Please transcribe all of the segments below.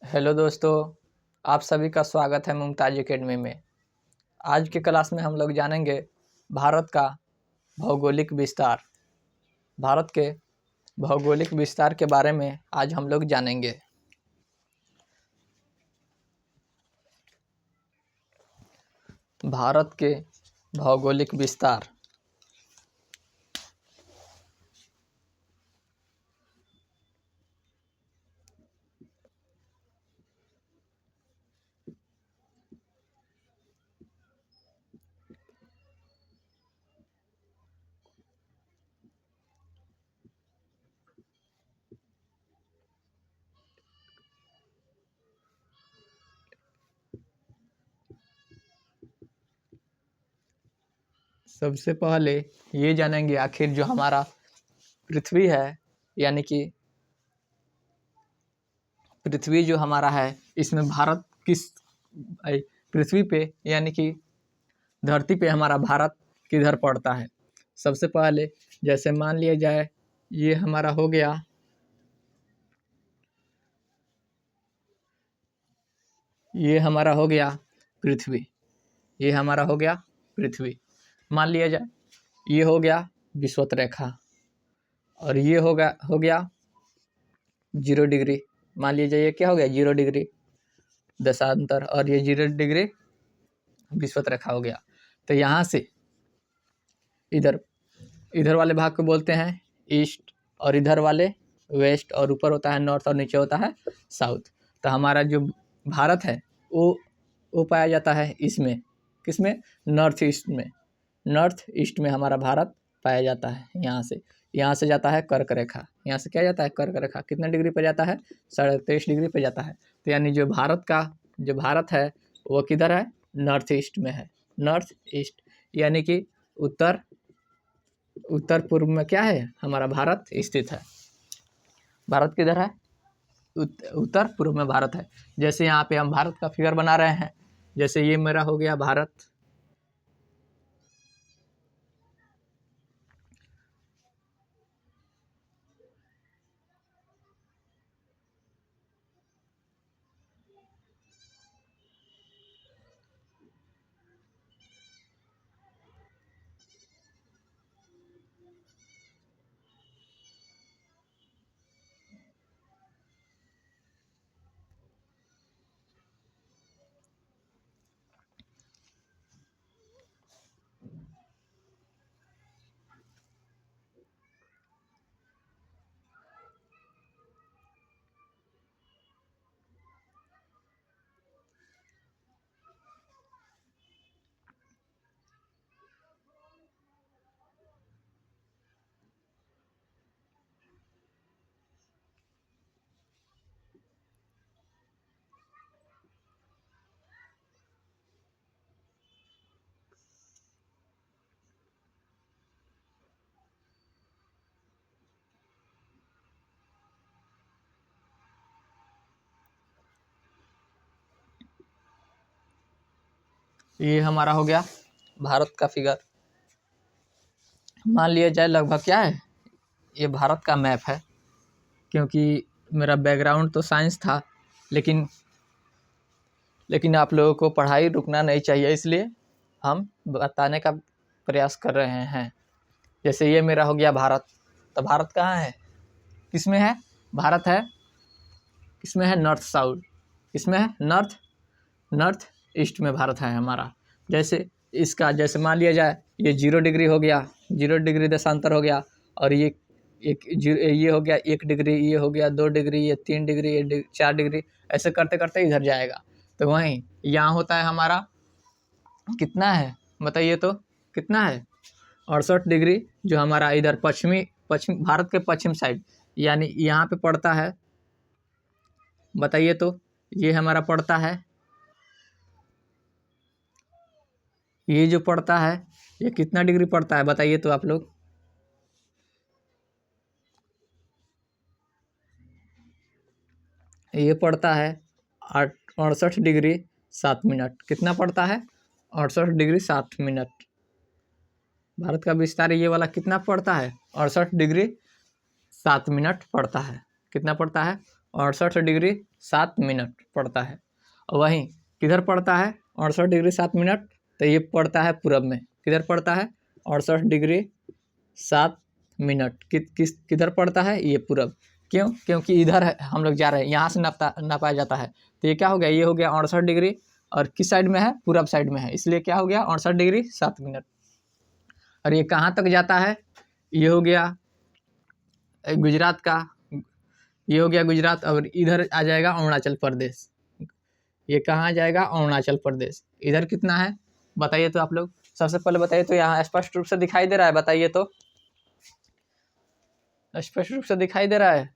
Hello दोस्तों, आप सभी का स्वागत है मुमताज एकेडमी में। आज की क्लास में हम लोग जानेंगे भारत का भौगोलिक विस्तार। भारत के भौगोलिक विस्तार के बारे में आज हम लोग जानेंगे। भारत के भौगोलिक विस्तार। सबसे पहले ये जानेंगे आखिर जो हमारा पृथ्वी है, यानी कि पृथ्वी जो हमारा है, इसमें भारत किस पृथ्वी पे यानी कि धरती पे हमारा भारत किधर पड़ता है। सबसे पहले जैसे मान लिया जाए ये हमारा हो गया, ये हमारा हो गया पृथ्वी, ये हमारा हो गया पृथ्वी। मान लिया जाए ये हो गया विषुवत रेखा और ये हो गया 0 डिग्री। मान लीजिए ये क्या हो गया 0 डिग्री दशांतर और ये 0 डिग्री विषुवत रेखा हो गया। तो यहाँ से इधर वाले भाग को बोलते हैं ईस्ट और इधर वाले वेस्ट, और ऊपर होता है नॉर्थ और नीचे होता है साउथ। तो हमारा जो भारत है वो पाया जाता है इसमें, किसमें, नॉर्थ ईस्ट में। नॉर्थ ईस्ट में हमारा भारत पाया जाता है। यहाँ से जाता है कर्क रेखा, यहाँ से क्या जाता है कर्क रेखा, कितने डिग्री पे जाता है 23.5 डिग्री पे जाता है। तो यानी जो भारत है वो किधर है, नॉर्थ ईस्ट में है। नॉर्थ ईस्ट यानी कि उत्तर पूर्व में क्या है हमारा भारत स्थित है। भारत किधर है, उत्तर पूर्व में भारत है। जैसे यहाँ पे हम भारत का फिगर बना रहे हैं, जैसे ये मेरा हो गया भारत, ये हमारा हो गया भारत का फिगर। मान लिया जाए लगभग क्या है, ये भारत का मैप है। क्योंकि मेरा बैकग्राउंड तो साइंस था, लेकिन आप लोगों को पढ़ाई रुकना नहीं चाहिए, इसलिए हम बताने का प्रयास कर रहे हैं। जैसे ये मेरा हो गया भारत, तो भारत कहाँ है, किसमें है भारत है, किसमें है नॉर्थ साउथ, किसमें है नॉर्थ ईस्ट में भारत है हमारा। जैसे मान लिया जाए ये 0 डिग्री हो गया, 0 डिग्री देशांतर हो गया, और ये हो गया 1 डिग्री, ये हो गया 2 डिग्री, ये 3 डिग्री, ये 4 डिग्री, ऐसे करते करते इधर जाएगा। तो वहीं यहाँ होता है हमारा कितना है बताइए तो, कितना है 68 डिग्री, जो हमारा इधर पश्चिम भारत के पश्चिम साइड यानी यहाँ पे पड़ता है। बताइए तो ये हमारा पड़ता है, ये जो पड़ता है ये कितना डिग्री पड़ता है बताइए तो आप लोग। ये पड़ता है 68 डिग्री 7 मिनट। कितना पड़ता है 68 डिग्री 7 मिनट। भारत का विस्तार ये वाला कितना पड़ता है 68 डिग्री 7 मिनट पड़ता है। कितना पड़ता है 68 डिग्री 7 मिनट पड़ता है। और वहीं किधर पड़ता है 68 डिग्री 7 मिनट? तो ये पड़ता है पूरब में। किधर पड़ता है 68 डिग्री 7 मिनट? किधर पड़ता है? ये पूरब। क्यों? क्योंकि इधर हम लोग जा रहे हैं, यहाँ से नापा जाता है। तो ये क्या हो गया? ये हो गया 68 डिग्री, और किस साइड में है? पूरब साइड में है, इसलिए क्या हो गया 68 डिग्री 7 मिनट। और ये कहाँ तक जाता है? ये हो गया गुजरात का, ये हो गया गुजरात, और इधर आ जाएगा अरुणाचल प्रदेश। ये कहाँ आ जाएगा? अरुणाचल प्रदेश। इधर कितना है बताइए तो आप लोग, सबसे पहले बताइए तो। यहाँ स्पष्ट रूप से दिखाई दे रहा है? बताइए तो, स्पष्ट रूप से दिखाई दे रहा है?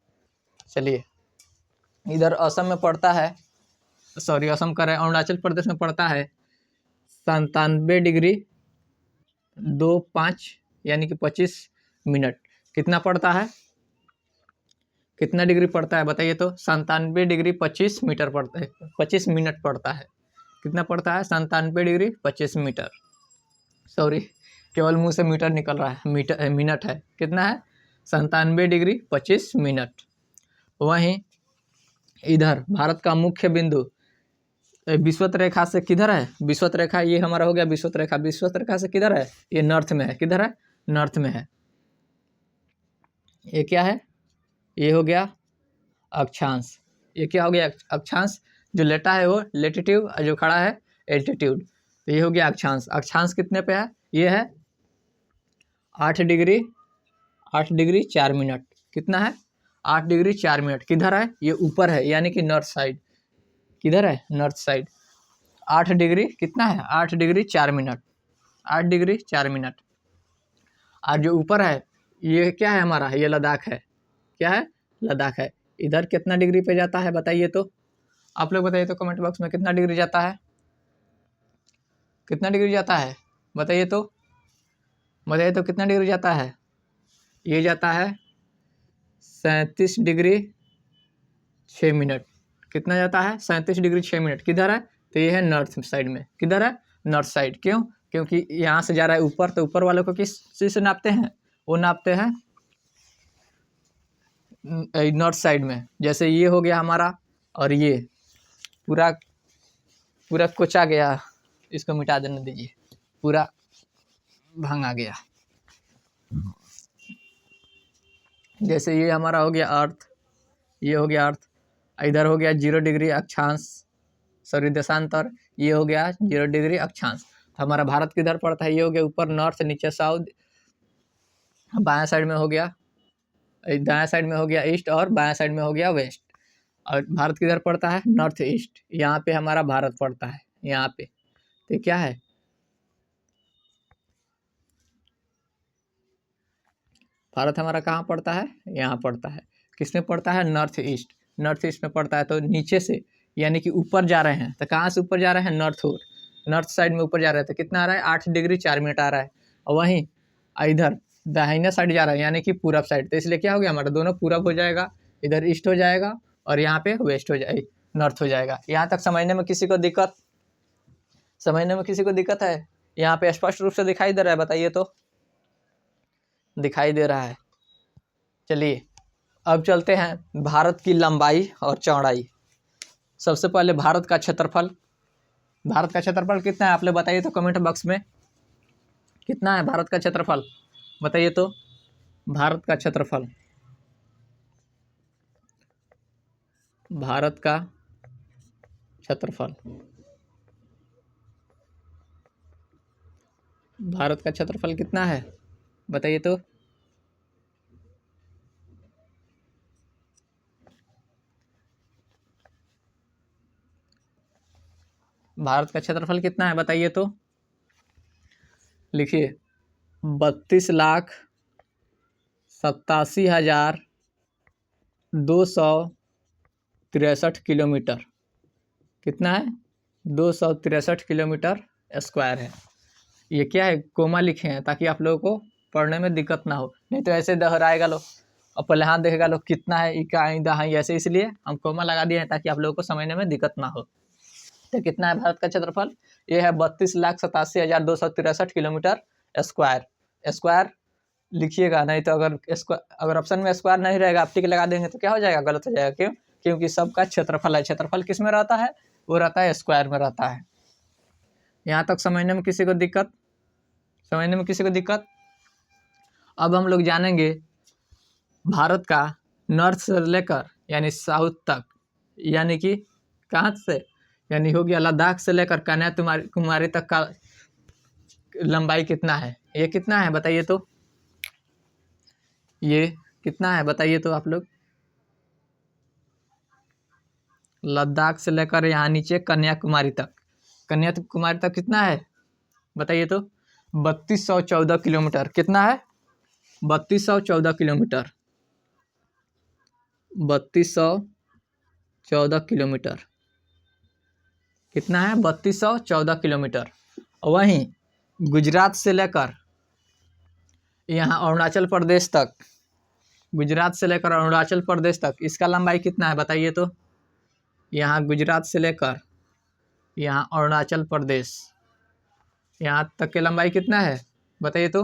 चलिए, इधर असम में पड़ता है, सॉरी असम कर रहे हैं, अरुणाचल प्रदेश में पड़ता है 97 डिग्री 25 यानी कि 25 मिनट। कितना पड़ता है? कितना डिग्री पड़ता है बताइए तो? 97 डिग्री 25 मीटर पड़ता है, 25 मिनट पड़ता है। कितना पड़ता है? 97 डिग्री 25 मीटर। सॉरी, केवल मुंह से मीटर निकल रहा है, मीटर मिनट है। कितना है? 97 डिग्री 25 मिनट। वहीं इधर भारत का मुख्य बिंदु विषुवत रेखा से किधर है? विषुवत रेखा ये हमारा हो गया विषुवत रेखा। विषुवत रेखा से किधर है? ये नॉर्थ में है। किधर है? नॉर्थ में है। ये क्या है? ये हो गया अक्षांश। ये क्या हो गया? अक्षांश। जो लेटा है वो लेटिट्यूड, और जो खड़ा है एल्टीट्यूड। तो ये हो गया अक्षांश। अक्षांश कितने पे है? ये है 8 डिग्री 4 मिनट। कितना है? 8 डिग्री 4 मिनट। किधर है? ये ऊपर है, यानी कि नॉर्थ साइड। किधर है? North side. 8 डिग्री कितना है? 8 डिग्री 4 मिनट। 8 degree 4 minute. और जो ऊपर है ये क्या है हमारा? ये लद्दाख है। क्या है? लद्दाख है। इधर कितना डिग्री पे जाता है बताइए तो? आप लोग बताइए तो कमेंट बॉक्स में, कितना डिग्री जाता है? कितना डिग्री जाता है बताइए तो? बताइए तो कितना डिग्री जाता है? ये जाता है 37 डिग्री 6 मिनट। कितना जाता है? 37 डिग्री 6 मिनट। किधर है? तो ये है नॉर्थ साइड में। किधर है? North side. क्यों? क्योंकि यहाँ से जा रहा है ऊपर, तो ऊपर वालों को किस चीज़ से नापते हैं? वो नापते हैं नॉर्थ साइड में। जैसे ये हो गया हमारा, और ये पूरा पूरा कोचा गया, इसको मिटा देने दीजिए, पूरा भांगा गया। जैसे ये हमारा हो गया अर्थ, ये हो गया अर्थ, इधर हो गया 0 डिग्री अक्षांश, सॉरी देशांतर। ये हो गया 0 डिग्री अक्षांश। हमारा भारत किधर पड़ता है? ये हो गया ऊपर नॉर्थ, नीचे साउथ, बाएं साइड में हो गया, दाएं साइड में हो गया ईस्ट, और बाएं साइड में हो गया वेस्ट। और भारत किधर पड़ता है? North east. यहाँ पे हमारा भारत पड़ता है, यहाँ पे। तो क्या है? भारत हमारा कहाँ पड़ता है? यहाँ पड़ता है। किसमें पड़ता है? North east. नॉर्थ ईस्ट में पड़ता है। तो नीचे से यानी कि ऊपर जा रहे हैं, तो कहाँ से ऊपर जा रहे हैं? नॉर्थ ओर, नॉर्थ साइड में ऊपर जा रहे हैं। तो कितना आ रहा है? 8 डिग्री 4 मिनट आ रहा है। और वहीं इधर दाहिने साइड जा रहा है, यानी कि पूरब साइड। तो इसलिए क्या हो गया हमारा? दोनों पूरब हो जाएगा, इधर ईस्ट हो जाएगा, और यहाँ पे वेस्ट हो जाएगा, नॉर्थ हो जाएगा। यहाँ तक समझने में किसी को दिक्कत? समझने में किसी को दिक्कत है? यहाँ पे स्पष्ट रूप से दिखाई दे रहा है? बताइए तो। दिखाई दे रहा है। चलिए अब चलते हैं भारत की लंबाई और चौड़ाई। सबसे पहले भारत का क्षेत्रफल। भारत का क्षेत्रफल कितना है आप लोग बताइए तो कमेंट बॉक्स में। कितना है भारत का क्षेत्रफल बताइए तो? भारत का क्षेत्रफल, भारत का क्षेत्रफल, भारत का क्षेत्रफल कितना है बताइए तो? भारत का क्षेत्रफल कितना है बताइए तो? लिखिए 32,87,263 किलोमीटर। कितना है? 263 किलोमीटर स्क्वायर है। ये क्या है? कोमा लिखे हैं ताकि आप लोगों को पढ़ने में दिक्कत ना हो, नहीं तो ऐसे दोहराएगा लो और पहले हाथ देखेगा लो कितना है, इकाई दहाई, ऐसे। इसलिए हम कोमा लगा दिए हैं ताकि आप लोगों को समझने में दिक्कत ना हो। तो कितना है भारत का क्षेत्रफल? ये है 32,87,263 किलोमीटर स्क्वायर। स्क्वायर लिखिएगा, नहीं तो अगर ऑप्शन में स्क्वायर नहीं रहेगा आप टिक लगा देंगे तो क्या हो जाएगा? गलत हो जाएगा। क्यों? क्योंकि सबका क्षेत्रफल है। क्षेत्रफल किस में रहता है? वो रहता है स्क्वायर में रहता है। यहाँ तक समझने में किसी को दिक्कत? समझने में किसी को दिक्कत? अब हम लोग जानेंगे भारत का नॉर्थ से लेकर यानी साउथ तक, यानी कि कहाँ से, यानी हो गया लद्दाख से लेकर कन्याकुमारी तक का लंबाई कितना है? ये कितना है बताइए तो? ये कितना है बताइए तो आप लोग? लद्दाख से लेकर यहाँ नीचे कन्याकुमारी तक, कन्याकुमारी तक कितना है बताइए तो? 3214 किलोमीटर। कितना है? 3214 किलोमीटर। 3214 किलोमीटर। कितना है? 3214 किलोमीटर। वहीं गुजरात से लेकर यहाँ अरुणाचल प्रदेश तक, गुजरात से लेकर अरुणाचल प्रदेश तक इसका लंबाई कितना है बताइए तो? यहाँ गुजरात से लेकर यहाँ अरुणाचल प्रदेश, यहाँ तक की लंबाई कितना है बताइए तो?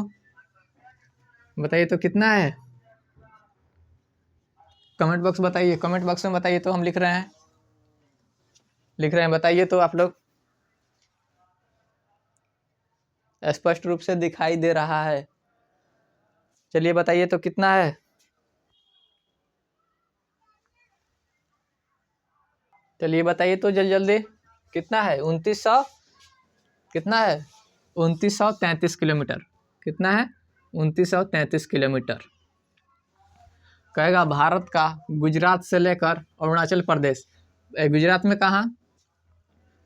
बताइए तो कितना है? कमेंट बॉक्स बताइए, कमेंट बॉक्स में बताइए तो। हम लिख रहे हैं, लिख रहे हैं, बताइए तो आप लोग। स्पष्ट रूप से दिखाई दे रहा है। चलिए बताइए तो कितना है? चलिए बताइए तो जल्दी जल्दी, कितना है? 2900, कितना है? 2933 किलोमीटर। कितना है? 2933 किलोमीटर। कहेगा भारत का गुजरात से लेकर अरुणाचल प्रदेश, गुजरात में कहाँ?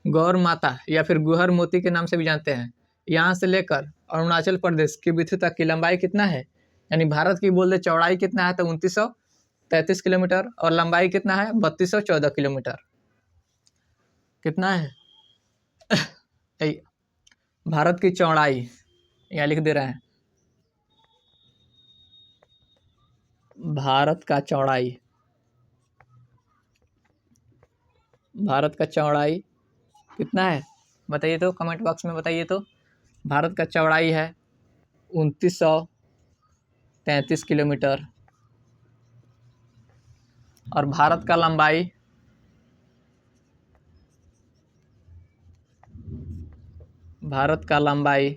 गौर माता या फिर गुहर मोती के नाम से भी जानते हैं, यहाँ से लेकर अरुणाचल प्रदेश की बिथु तक की लंबाई कितना है? यानी भारत की बोल दे चौड़ाई कितना है तो 2933 किलोमीटर, और लंबाई कितना है? 3214 किलोमीटर। कितना है? भारत की चौड़ाई यहाँ लिख दे रहे हैं, भारत का चौड़ाई, भारत का चौड़ाई कितना है बताइए तो? कमेंट बॉक्स में बताइए तो। भारत का चौड़ाई है 2933 किलोमीटर, और भारत का लंबाई, भारत का लंबाई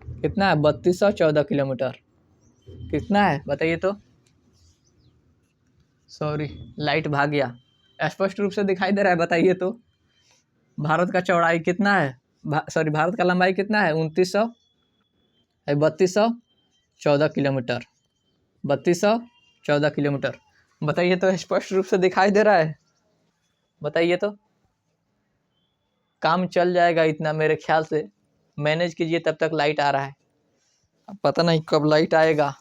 कितना है? 3214 किलोमीटर। कितना है बताइए तो? सॉरी, लाइट भाग गया। स्पष्ट रूप से दिखाई दे रहा है, बताइए तो। भारत का चौड़ाई कितना है? सॉरी, भारत का लंबाई कितना है? 3214 किलोमीटर। 3214 किलोमीटर। बताइए तो, स्पष्ट रूप से दिखाई दे रहा है? बताइए तो। काम चल जाएगा इतना मेरे ख्याल से, मैनेज कीजिए, तब तक लाइट आ रहा है। अब पता नहीं कब लाइट आएगा।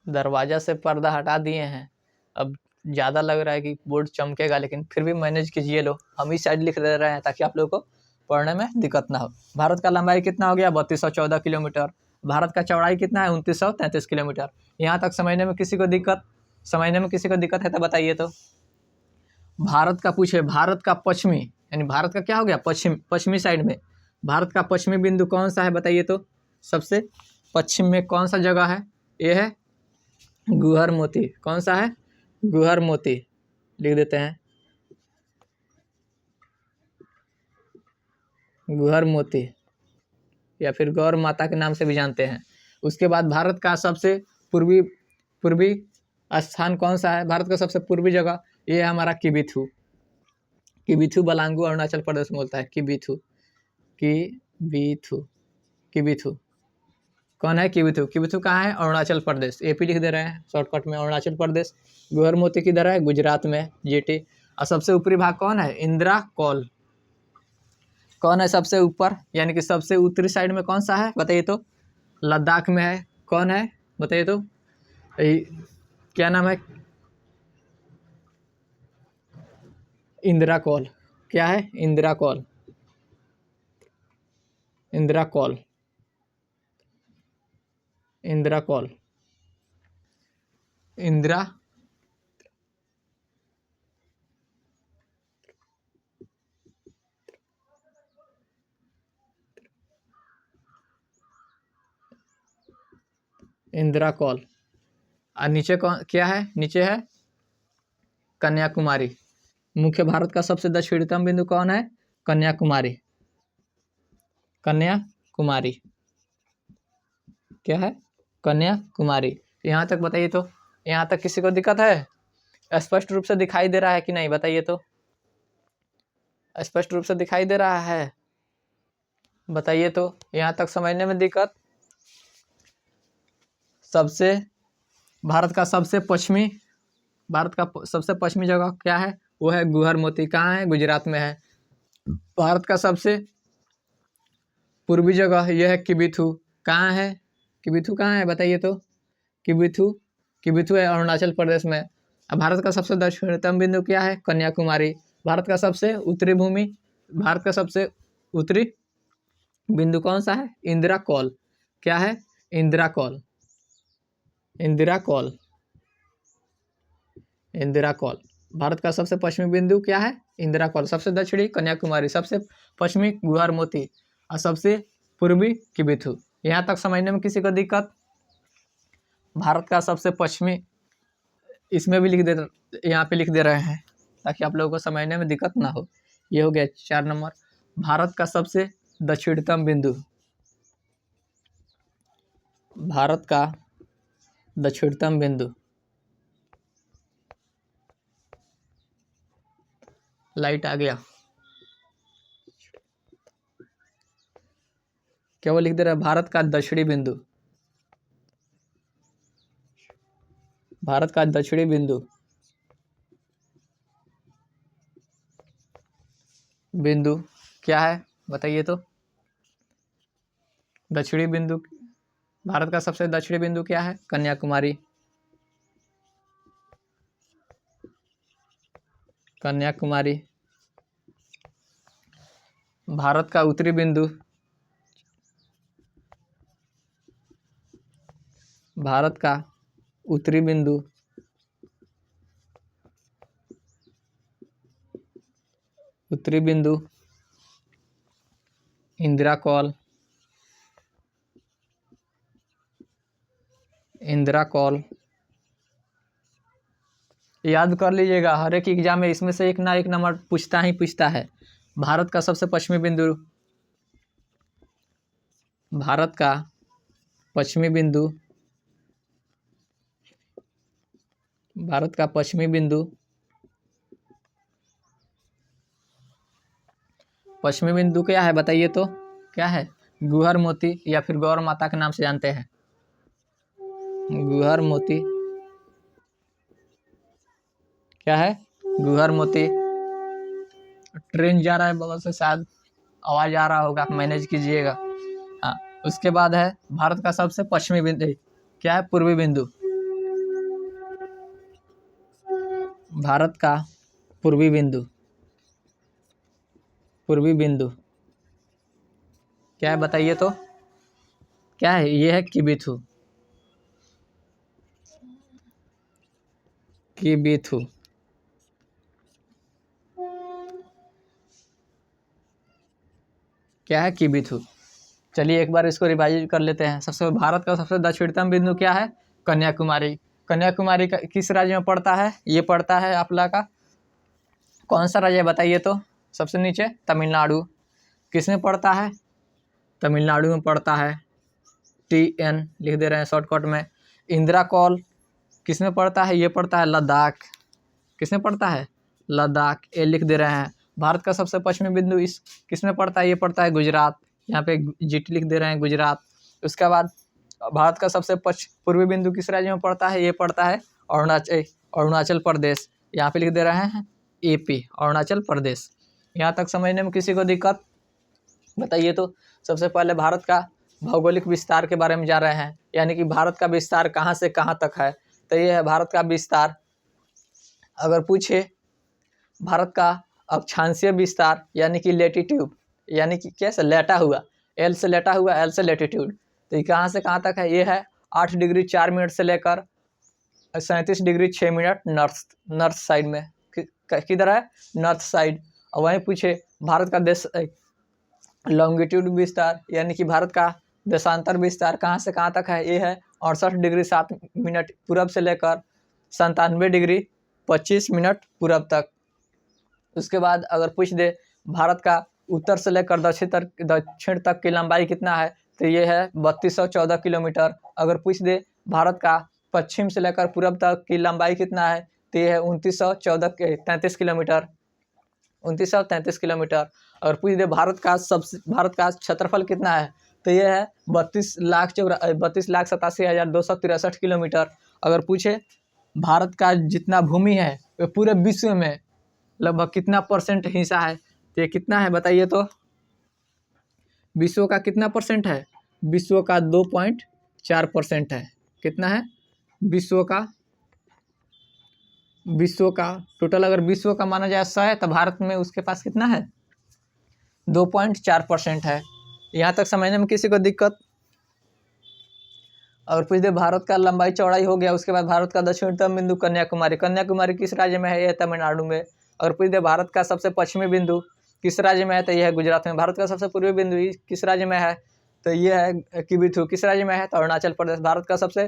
दरवाजा से पर्दा हटा दिए हैं, अब ज़्यादा लग रहा है कि बोर्ड चमकेगा, लेकिन फिर भी मैनेज कीजिए। लो, हम ही साइड लिख दे रहे हैं ताकि आप लोगों को पढ़ने में दिक्कत ना हो। भारत का लंबाई कितना हो गया? 3214 किलोमीटर। भारत का चौड़ाई कितना है? 2933 किलोमीटर। यहाँ तक समझने में किसी को दिक्कत, समझने में किसी को दिक्कत है तो बताइए तो। भारत का पूछे, भारत का पश्चिमी, यानी भारत का क्या हो गया? पश्चिमी साइड में भारत का पश्चिमी बिंदु कौन सा है बताइए तो? सबसे पश्चिम में कौन सा जगह है? ये है गुहर मोती। कौन सा है? गुहर मोती। लिख देते हैं, गुहर मोती, या फिर गौर माता के नाम से भी जानते हैं। उसके बाद भारत का सबसे पूर्वी पूर्वी स्थान कौन सा है? भारत का सबसे पूर्वी जगह ये है हमारा किबिथु। किबिथु बलांगू अरुणाचल प्रदेश में बोलता है। किबिथु, किबिथु, किबिथु। कौन है किबिथु? किबिथु कहाँ है? अरुणाचल प्रदेश। एपी लिख दे रहे हैं शॉर्टकट में, अरुणाचल प्रदेश। गुहर मोती किधर है? गुजरात में, जीटी। और सबसे ऊपरी भाग कौन है? इंदिरा कौल। कौन है सबसे ऊपर, यानी कि सबसे उत्तरी साइड में कौन सा है बताइए तो? लद्दाख में है। कौन है बताइए तो? क्या नाम है? इंदिरा कौल। क्या है? इंदिरा कौल, इंदिरा कौल, इंदिरा कौल, इंदिरा, इंदिरा कौल। और नीचे कौन क्या है, नीचे है कन्याकुमारी। मुख्य भारत का सबसे दक्षिणतम बिंदु कौन है, कन्याकुमारी। कन्याकुमारी क्या है, कन्याकुमारी। यहाँ तक बताइए तो, यहाँ तक किसी को दिक्कत है? स्पष्ट रूप से दिखाई दे रहा है कि नहीं, बताइए तो। स्पष्ट रूप से दिखाई दे रहा है, बताइए तो। यहाँ तक समझने में दिक्कत? सबसे भारत का सबसे पश्चिमी जगह क्या है, वो है गुहर मोती। कहाँ है, गुजरात में है। भारत का सबसे पूर्वी जगह यह है किबिथु। कहाँ है, किबिथु कहाँ है, बताइए तो। किबिथु है अरुणाचल प्रदेश में। अब भारत का सबसे दक्षिणतम बिंदु क्या है, कन्याकुमारी। भारत का सबसे उत्तरी बिंदु कौन सा है, इंदिरा कौल। क्या है, इंदिरा कौल। भारत का सबसे पश्चिमी बिंदु क्या है, इंदिरा कौल। सबसे दक्षिणी कन्याकुमारी, सबसे पश्चिमी गुहर मोती और सबसे पूर्वी किबिथु। यहाँ तक समझने में किसी को दिक्कत? भारत का सबसे पश्चिमी, इसमें भी यहाँ पे लिख दे रहे हैं ताकि आप लोगों को समझने में दिक्कत ना हो। ये हो गया 4 नंबर। भारत का सबसे दक्षिणतम बिंदु, भारत का दक्षिणतम बिंदु। लाइट आ गया, क्या वो लिख दे रहा है, भारत का दक्षिणी बिंदु। भारत का दक्षिणी बिंदु क्या है, बताइए तो। दक्षिणी बिंदु, भारत का सबसे दक्षिणी बिंदु क्या है, कन्याकुमारी। भारत का उत्तरी बिंदु, उत्तरी बिंदु इंदिरा कौल। याद कर लीजिएगा, हर एक एग्जाम में इसमें से एक ना एक नंबर पूछता है। भारत का सबसे पश्चिमी बिंदु, भारत का पश्चिमी बिंदु क्या है, बताइए तो। क्या है, गुहर मोती या फिर गौर माता के नाम से जानते हैं। गुहर मोती क्या है, गुहर मोती। ट्रेन जा रहा है बगल से, शायद आवाज आ रहा होगा, मैनेज कीजिएगा। हाँ, उसके बाद है भारत का सबसे पश्चिमी बिंदु क्या है, पूर्वी बिंदु। भारत का पूर्वी बिंदु क्या है, बताइए तो। क्या है, ये है किबिथु। क्या है, किबिथु। चलिए एक बार इसको रिवाइज कर लेते हैं। भारत का सबसे दक्षिणतम बिंदु क्या है, कन्याकुमारी। कन्याकुमारी का किस राज्य में पड़ता है, ये पड़ता है आप लोग का कौन सा राज्य है, बताइए तो। सबसे नीचे तमिलनाडु। किस में पड़ता है, तमिलनाडु में पड़ता है। TN लिख दे रहे हैं शॉर्टकट में। इंदिरा कौल किस में पड़ता है, ये पड़ता है लद्दाख। किस में पड़ता है, लद्दाख, ये लिख दे रहे हैं। भारत का सबसे पश्चिमी बिंदु इस किस में पड़ता है, ये पड़ता है गुजरात। यहाँ पे GT लिख दे रहे हैं, गुजरात। उसके बाद भारत का सबसे पूर्वी बिंदु किस राज्य में पड़ता है, ये पड़ता है अरुणाचल प्रदेश। यहाँ पे लिख दे रहे हैं AP, अरुणाचल प्रदेश। यहाँ तक समझने में किसी को दिक्कत, बताइए तो। सबसे पहले भारत का भौगोलिक विस्तार के बारे में जान रहे हैं, यानी कि भारत का विस्तार कहाँ से कहाँ तक है। तो ये है भारत का विस्तार। अगर पूछे भारत का अक्षांशीय विस्तार यानी कि लेटीट्यूड, यानी कि कैसे लेटा हुआ, L से लेटा हुआ, L से लेटीट्यूड, तो ये कहाँ से कहाँ तक है, ये है 8 डिग्री 4 मिनट से लेकर 37 डिग्री 6 मिनट नॉर्थ साइड में। किधर है, नॉर्थ साइड। और वहीं पूछे भारत का देश लॉन्गिट्यूड विस्तार, यानी कि भारत का देशांतर विस्तार कहाँ से कहाँ तक है, ये है 68 डिग्री 7 मिनट पूरब से लेकर 97 डिग्री 25 मिनट पूरब तक। उसके बाद अगर पूछ दे भारत का उत्तर से लेकर दक्षिण तक की लंबाई कितना है, तो ये है 3214 किलोमीटर। अगर पूछ दे भारत का पश्चिम से लेकर पूरब तक की लंबाई कितना है, तो ये है 2933 किलोमीटर, 2933 किलोमीटर। अगर पूछ दे भारत का क्षेत्रफल कितना है, तो ये है 32,87,263 किलोमीटर। अगर पूछे भारत का जितना भूमि है वो पूरे विश्व में लगभग कितना % हिस्सा है, तो ये कितना है बताइए तो। विश्व का कितना % है? विश्व का 2.4% है। कितना है? विश्व का टोटल अगर विश्व का माना जाए 100 है, तो भारत में उसके पास कितना है? 2.4% है। यहाँ तक समझने में किसी को दिक्कत? और पूछ दे भारत का लंबाई चौड़ाई हो गया, उसके बाद भारत का दक्षिणतम बिंदु कन्याकुमारी, कन्याकुमारी किस राज्य में है? यह तमिलनाडु में। और पूछ दे भारत का सबसे पश्चिमी बिंदु किस राज्य में है, तो यह है गुजरात में। भारत का सबसे पूर्वी बिंदु किस राज्य में है, तो यह है किबिथु, किस राज्य में है, तो अरुणाचल प्रदेश। भारत का सबसे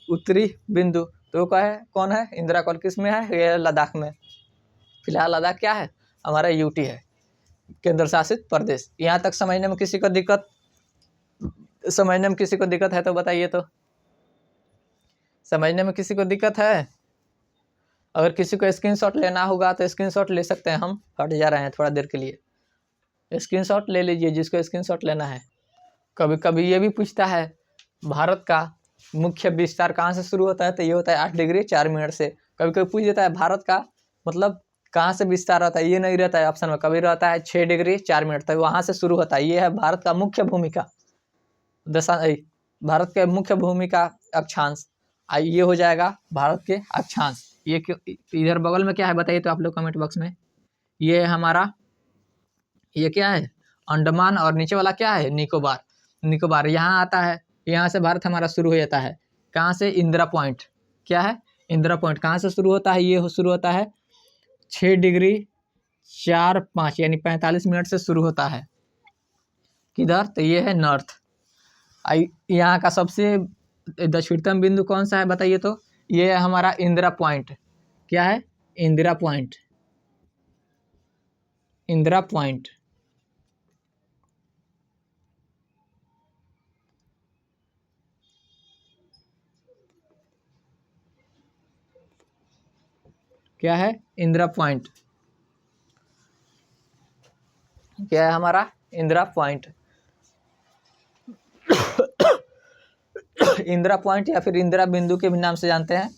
उत्तरी बिंदु तो कौन है? इंदिरा कॉल, किस में है? यह लद्दाख में। फिलहाल लद्दाख क्या है? हमारा यूटी है, केंद्र शासित प्रदेश। यहाँ तक समझने में किसी को दिक्कत है तो बताइए तो। समझने में किसी को दिक्कत है? अगर किसी को स्क्रीनशॉट लेना होगा तो स्क्रीनशॉट ले सकते हैं, हम हट जा रहे हैं थोड़ा देर के लिए। स्क्रीनशॉट ले लीजिए जिसको स्क्रीनशॉट लेना है। कभी कभी ये भी पूछता है भारत का मुख्य विस्तार कहाँ से शुरू होता है, तो ये होता है 8 डिग्री 4 मिनट से। कभी कभी पूछ देता है भारत का मतलब कहाँ से विस्तार रहता है, ये नहीं रहता है ऑप्शन में। कभी रहता है 6 डिग्री 4 मिनट तक, वहाँ से शुरू होता है। ये है भारत का मुख्य भूमिका भारत के मुख्य भूमिका अक्षांश। ये हो जाएगा भारत के अक्षांश। ये इधर बगल में क्या है बताइए तो आप लोग कमेंट बॉक्स में। ये है हमारा, ये क्या है? अंडमान। और नीचे वाला क्या है? निकोबार यहाँ आता है। यहाँ से भारत हमारा शुरू हो जाता है। कहाँ से? इंदिरा पॉइंट। क्या है? इंदिरा पॉइंट कहाँ से शुरू होता है? ये शुरू होता है 6 डिग्री 4-5 यानी 45 मिनट से शुरू होता है। किधर? तो ये है नॉर्थ। यहाँ का सबसे दक्षिणतम बिंदु कौन सा है बताइए तो। ये है हमारा इंदिरा पॉइंट। क्या है? इंदिरा पॉइंट। इंदिरा पॉइंट क्या है? इंदिरा पॉइंट। क्या है हमारा? इंदिरा पॉइंट। इंदिरा पॉइंट या फिर इंदिरा बिंदु के भी नाम से जानते हैं।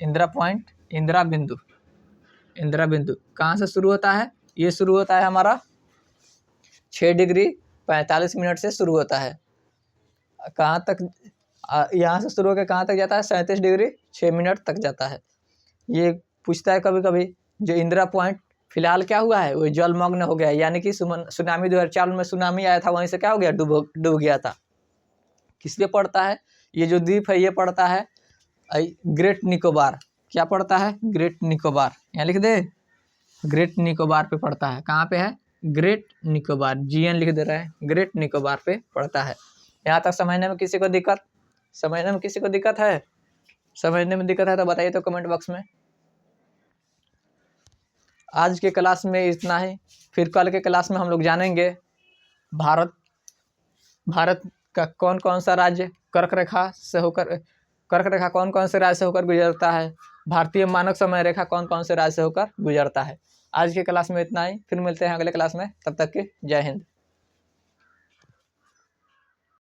इंदिरा पॉइंट, इंदिरा बिंदु। इंदिरा बिंदु कहाँ से शुरू होता है? ये शुरू होता है हमारा 6 डिग्री 45 मिनट से शुरू होता है। कहाँ तक? यहाँ से शुरू होकर कहाँ तक जाता है? 37 डिग्री 6 मिनट तक जाता है। ये पूछता है कभी कभी जो इंदिरा पॉइंट फिलहाल क्या हुआ है, वो जलमग्न हो गया। यानी कि सुनामी 2004 में सुनामी आया था, वहीं से क्या हो गया? डूब गया था। किस लिए पड़ता है? ये जो द्वीप है ये पड़ता है ग्रेट निकोबार। क्या पड़ता है? ग्रेट निकोबार। यहाँ लिख दे, ग्रेट निकोबार पे पड़ता है। कहाँ पे है? ग्रेट निकोबार। GN लिख दे रहा है, ग्रेट निकोबार पे पड़ता है। यहाँ तक समझने में किसी को दिक्कत है? समझने में दिक्कत है तो बताइए तो कमेंट बॉक्स में। आज के क्लास में इतना ही। फिर कल के क्लास में हम लोग जानेंगे भारत का कौन कौन सा राज्य कर्क रेखा कौन कौन से राज्य से होकर गुजरता है, भारतीय मानक समय रेखा कौन कौन से राज्य से होकर गुजरता है। आज के क्लास में इतना ही। फिर मिलते हैं अगले क्लास में, तब तक के जय हिंद।